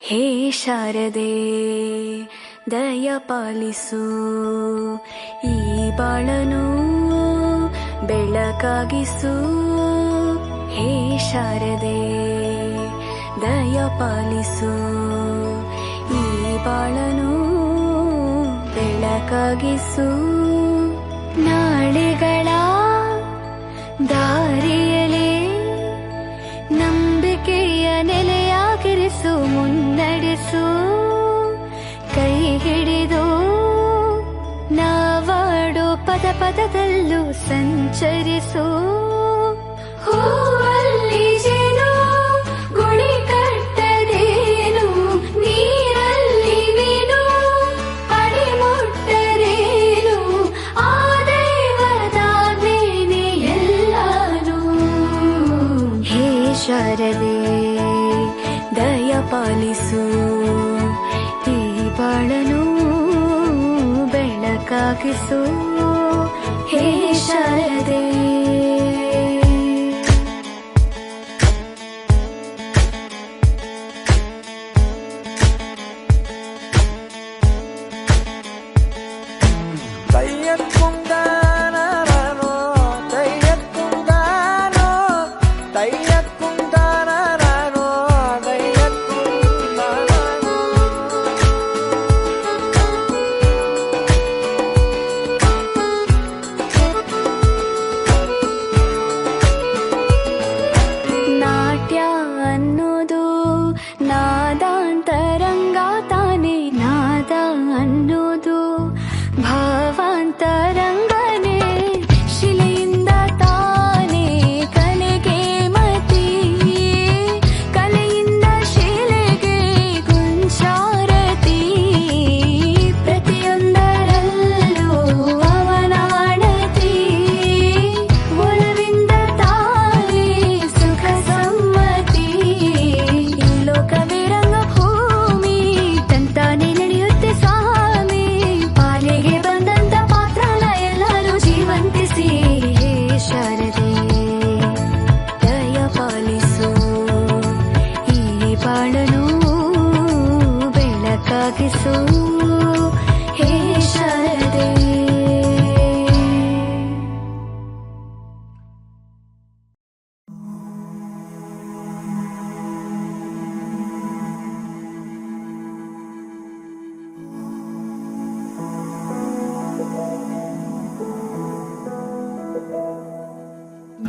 ಹೇ ಶಾರದೆ ದಯ ಪಾಲಿಸು, ಈ ಬಾಳನು ಬೆಳಕಾಗಿಸು. ಹೇ ಶಾರದೆ ದಯ ಪಾಲಿಸು, ಈ ಬಾಳನು ಬೆಳಕಾಗಿಸು. ನಾಳೆಗಳ ದಾರಿಯಲೇ ನಂಬಿಕೆಯ ನೆಲೆಯಾಗಿರಿಸು, ಮುನ್ನಡೆಸು. ಕೈ ಹಿಡಿದು ನಾವಾಡೋ ಪದ ಪದದಲ್ಲೂ ಸಂಚರಿಸು. ಹೂವಲ್ಲಿ ಜೇನು ಗುಳಿ ಕಟ್ಟದೇನು, ನೀರಲ್ಲಿ ಮೀನು ಅಡಿ ಮುಟ್ಟರೇನು, ಆ ದೈವದಾಜ್ಞೆನೇ ಎಲ್ಲಾನು. ಹೇ ಶಾರದೆ ದಯ ಪಾಲಿಸು, ಈ ಬಾಳನು ಬೆಳಕಾಗಿಸು. ಹೇ ಶಾರದೆ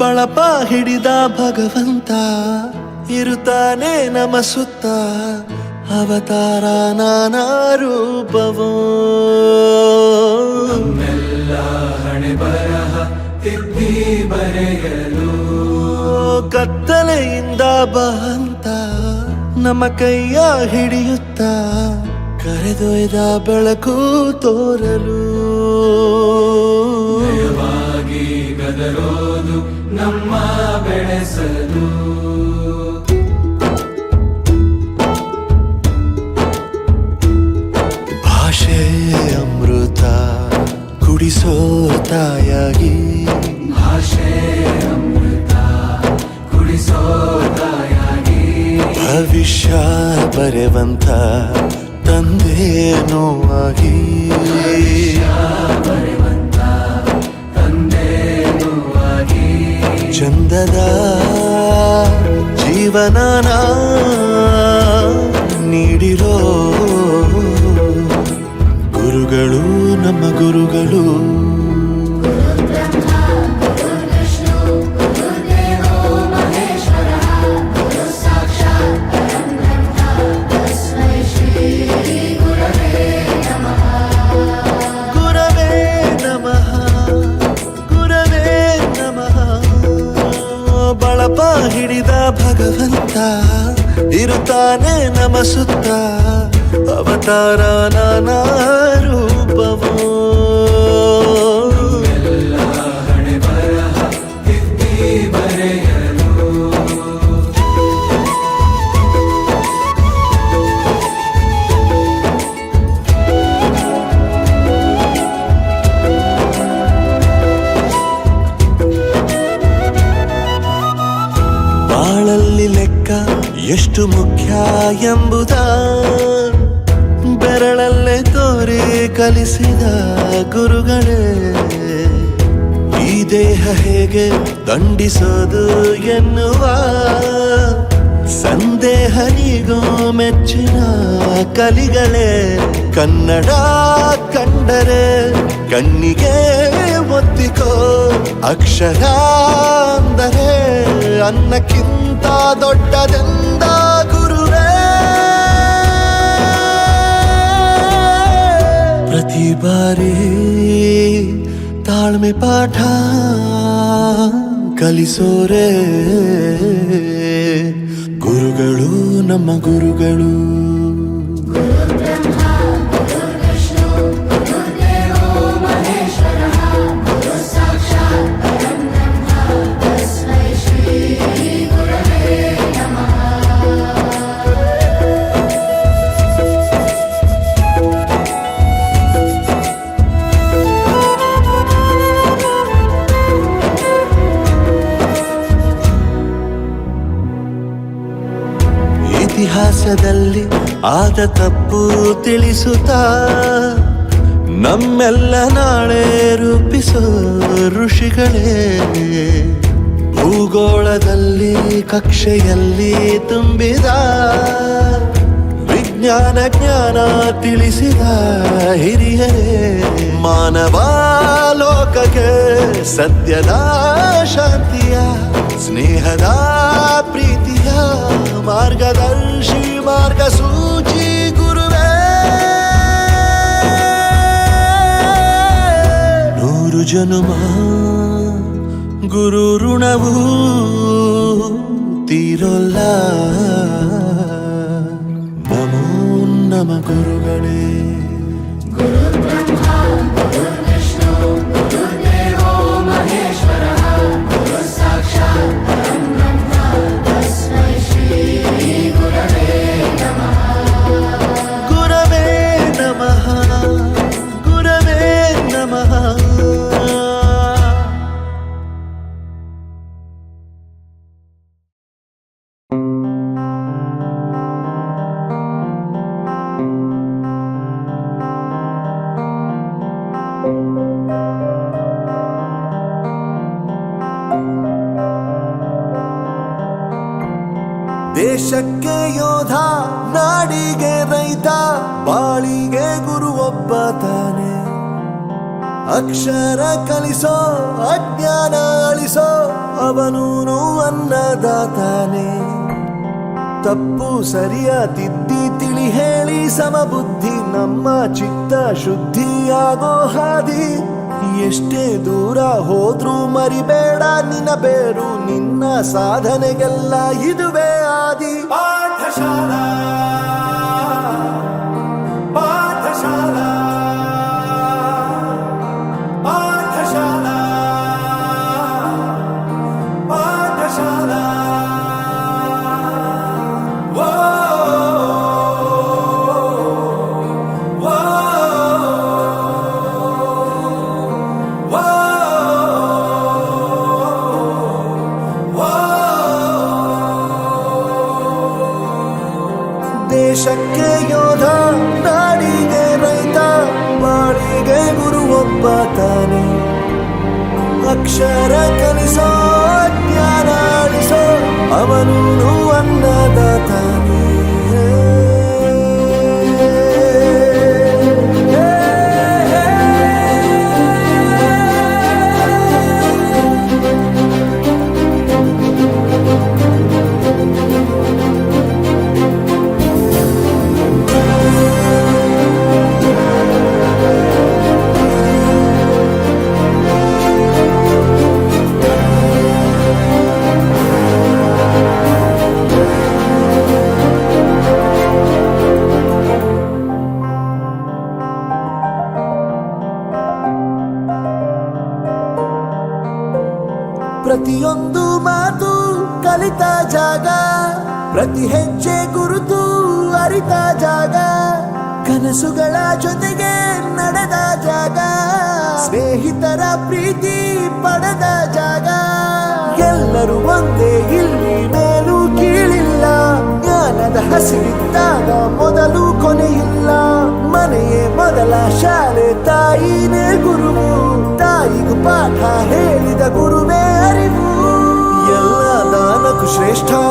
ಬಳಪ ಹಿಡಿದ ಭಗವಂತ ಇರುತ್ತಾನೆ ನಮ ಸುತ್ತ, ಅವತಾರ ನಾನಾ ರೂಪವೋ. ನಮ್ಮೆಲ್ಲ ಹಣೆ ಬರಹ ತಿದ್ದಿ ಬರೆಯಲು, ಕತ್ತಲೆಯಿಂದ ಬಹಂತ ನಮ್ಮ ಕೈಯ ಹಿಡಿಯುತ್ತ, ಕರೆದೊಯ್ದ ಬೆಳಕು ತೋರಲು. ನಯವಾಗಿ ಗದರೋದು ನಮ್ಮ ಬೆಳೆಸಲು, ಭಾಷೆ ಅಮೃತ ಕುಡಿಸೋ ತಾಯಾಗಿ, ಭಾಷೆ ಅಮೃತ ಕುಡಿಸೋ ತಾಯಾಗಿ, ಭವಿಷ್ಯ ಬರೆವಂತ ತಂದೇನೋ ಆಗಿ, ಬರೆವಂತ ತಂದೇನೂ ಆಗಿ, ಚಂದದ ಜೀವನನ ನೀಡಿರೋ ಗುರುಗಳು ನಮ್ಮ ಗುರುಗಳು. ಬಳಪ ಹಿಡಿದ ಭಗವಂತ ಇರುತ್ತಾನೆ ನಮ ಸುತ್ತ, ಅವತಾರ ನಾನಾ ರೂಪವೋ. ಎಲ್ಲ ಹಣೆ ಬರಹ ತಿದ್ದಿ ಬರೆಯಲು, ಬಾಳ ಬಾಳಲ್ಲಿ ಲೆಕ್ಕ ಎಷ್ಟು ಮುಖ್ಯ ಎಂಬುದ ಬೆರಳಲ್ಲೇ ತೋರಿ ಕಲಿಸಿದ ಗುರುಗಳೇ. ಈ ದೇಹ ಹೇಗೆ ದಂಡಿಸೋದು ಎನ್ನುವ ಸಂದೇಹ ನೀಗೋ ಮೆಚ್ಚಿನ ಕಲಿಗಳೇ. ಕನ್ನಡ ಕಂಡರೆ ಕಣ್ಣಿಗೆ ಒತ್ತಿಕೋ, ಅಕ್ಷರ ಅಂದರೆ ಅನ್ನಕ್ಕಿಂತ ದೊಡ್ಡದೆಂದ ಗುರುವೇ. ಪ್ರತಿ ಬಾರಿ ತಾಳ್ಮೆ ಪಾಠ ಕಲಿಸೋರೆ ಗುರುಗಳು, ನಮ್ಮ ಗುರುಗಳು. ಇತಿಹಾಸದಲ್ಲಿ ಆದ ತಪ್ಪು ತಿಳಿಸುತ್ತಾ ನಮ್ಮೆಲ್ಲ ನಾಳೆ ರೂಪಿಸೋ ಋಷಿಗಳೇ. ಭೂಗೋಳದಲ್ಲಿ ಕಕ್ಷೆಯಲ್ಲಿ ತುಂಬಿದ ವಿಜ್ಞಾನ ಜ್ಞಾನ ತಿಳಿಸಿದ ಹಿರಿಯರೇ. ಮಾನವ ಲೋಕಕ್ಕೆ ಸತ್ಯದ ಶಾಂತಿಯ ಸ್ನೇಹದ ಪ್ರೀತಿಯ ಮಾರ್ಗದರ್ಶಿ ಮಾರ್ಗಸೂಚಿ ಗುರುವೇ. 100 ಜನುಮ ಗುರು ಋಣವು ತೀರೋಲ್ಲ. ನಮೋ ನಮ ಗುರುಗಳೇ. ಗುರವೇ ನಮಃ, ಗುರವೇ ನಮಃ. ದೇಶಕ್ಕೆ ಯೋಧ, ನಾಡಿಗೆ ರೈತ, ಬಾಳಿಗೆ ಗುರು ಒಬ್ಬ ತಾನೆ. ಅಕ್ಷರ ಕಲಿಸೋ, ಅಜ್ಞಾನ ಅಳಿಸೋ, ಅವನೂನು ಅನ್ನದಾತಾನೆ. ತಪ್ಪು ಸರಿಯ ತಿದ್ದಿ ತಿಳಿ ಹೇಳಿ ಸಮಬುದ್ಧಿ ನಮ್ಮ ಚಿತ್ತ ಶುದ್ಧಿಯಾಗೋ ಹಾದಿ. ಎಷ್ಟೇ ದೂರ ಹೋದ್ರೂ ಮರಿಬೇಡ ನಿನ್ನ ಬೇರು, ನಿನ್ನ ಸಾಧನೆಗೆಲ್ಲ ಇದುವೇ ಆದಿ. ಪಾಠಶಾಲಾ ಪಾಠಶಾಲಾ ಪಾಠಶಾಲಾ ಪಾಠಶಾಲಾ. ದೇಶಕ್ಕೆ ಯೋಧ, ನಾಡಿಗೆ ರೈತ, ಬಾಳಿಗೆ ಗುರು ಒಬ್ಬ ತಾನೆ. ಅಕ್ಷರ ಕಲಿಸೋ, ಜ್ಞಾನ ಅಳಿಸೋ, ಅವನೂನು ಅನ್ನದಾತಾನೆ. ಪ್ರತಿಯೊಂದು ಮಾತು ಕಲಿತ ಜಾಗ, ಪ್ರತಿ ಹೆಜ್ಜೆ ಗುರುತು ಅರಿತ ಜಾಗ, ಕನಸುಗಳ ಜೊತೆಗೆ ನಡೆದ ಜಾಗ, ಸ್ನೇಹಿತರ ಪ್ರೀತಿ ಪಡೆದ ಜಾಗ. ಎಲ್ಲರೂ ಒಂದೇ ಇಲ್ಲಿ ಮೇಲೂ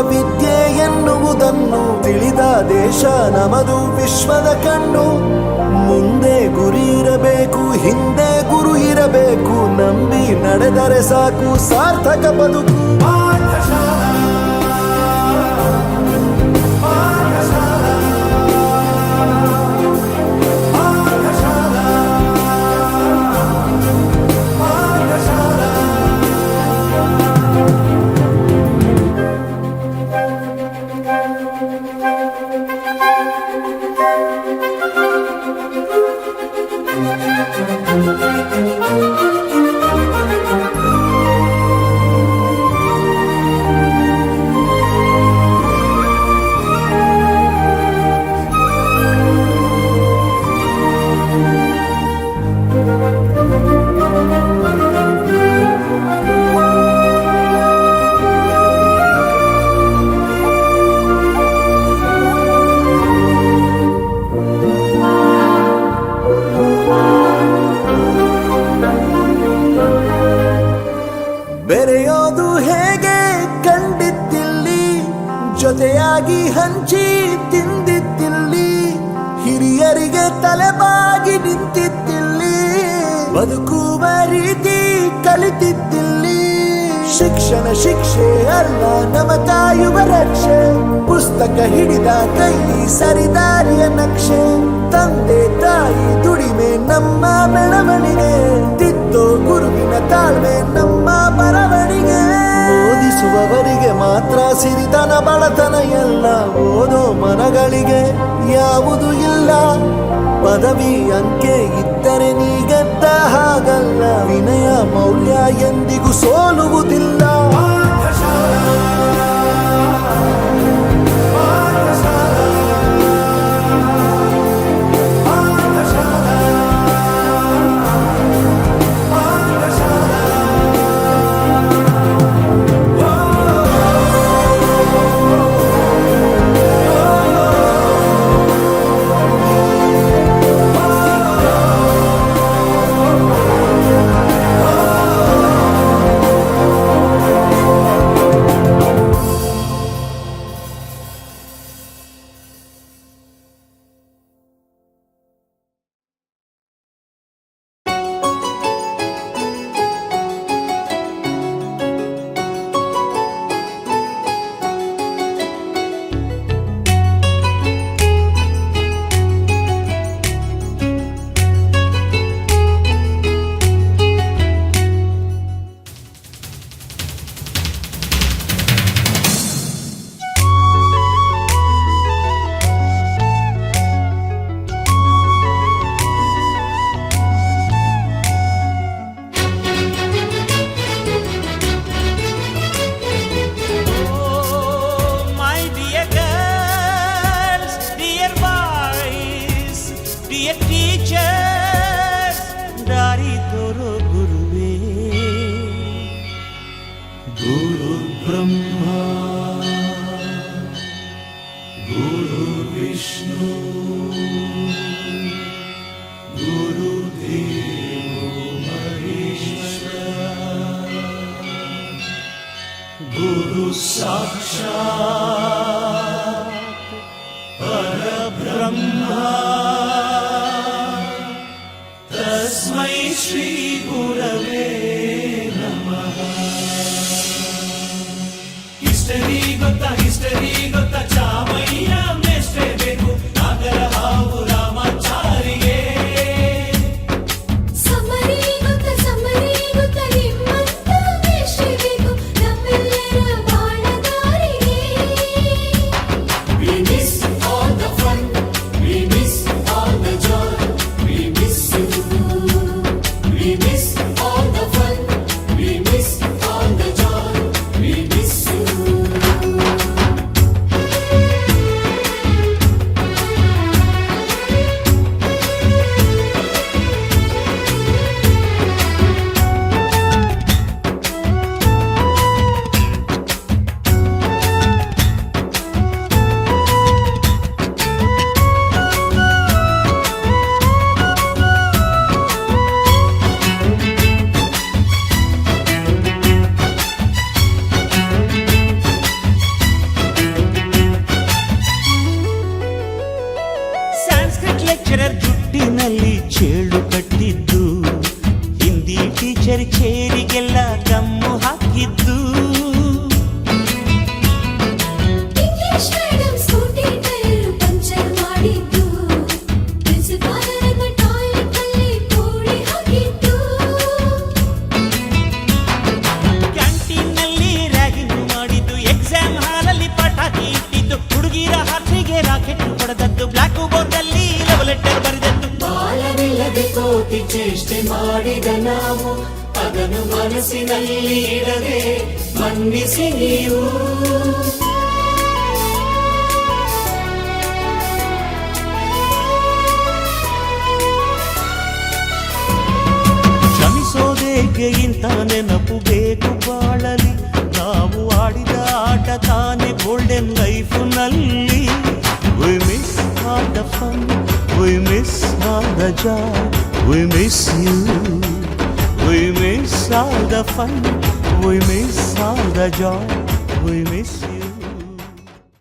ವಿದ್ಯೆ ಎನ್ನುವುದನ್ನು ತಿಳಿದ ದೇಶ ನಮದು ವಿಶ್ವದ ಕಣ್ಣು. ಮುಂದೆ ಗುರಿ ಇರಬೇಕು, ಹಿಂದೆ ಗುರು ಇರಬೇಕು, ನಂಬಿ ನಡೆದರೆ ಸಾಕು ಸಾರ್ಥಕ ಬದುಕು. ಬೆರೆಯೋದು ಹೇಗೆ ಕಂಡಿದ್ದಿಲ್ಲಿ, ಜೊತೆಯಾಗಿ ಹಂಚಿ ತಿಂದಿದ್ದಿಲ್ಲಿ, ಹಿರಿಯರಿಗೆ ತಲೆಬಾಗಿ ನಿಂತಿದ್ದಿಲ್ಲಿ, ಬದುಕುವ ರೀತಿ ಕಲಿತಿದ್ದಿಲ್ಲಿ. ಶಿಕ್ಷಣ ಶಿಕ್ಷೆ ಅಲ್ಲ ನಮ ಕಾಯುವ ರಕ್ಷೆ, ಪುಸ್ತಕ ಹಿಡಿದ ಕೈ ಸರಿದಾರಿಯ ನಕ್ಷೆ. ತಂದೆ ತಾಯಿ ದುಡಿಮೆ ನಮ್ಮ ಬೆಳವಣಿಗೆ, ತಿದ್ದೋ ಗುರುವಿನ ತಾಳ್ಮೆ ನಮ್ಮ ಬರವಣಿಗೆ. ಓದಿಸುವವರಿಗೆ ಮಾತ್ರ ಸಿರಿತನ ಬಡತನ ಎಲ್ಲ, ಓದೋ ಮನಗಳಿಗೆ ಯಾವುದು ಇಲ್ಲ. ಪದವಿ ಅಂಕೆ ಇದ್ದರೆ ನೀ ಗೆದ್ದ ಹಾಗಲ್ಲ, ವಿನಯ ಮೌಲ್ಯ ಎಂದಿಗೂ ಸೋಲುವುದಿಲ್ಲ. ಮಾಡಿದ ನಾವು ಅದನ್ನು ಮನಸ್ಸಿನಲ್ಲಿ ಇಡದೆ ಮನ್ನಿಸಿ ನೀವು. ಕ್ಷಮಿಸೋದೇಕೆ ಇಂಥ ನೆನಪು ಬೇಕು ಬಾಳಲಿ, ನಾವು ಆಡಿದ ಆಟ ತಾನೆ golden ಲೈಫ್ನಲ್ಲಿ. We miss all the fun, we miss all the joy, we miss you. We miss all the fun, we miss all the joy, we miss you.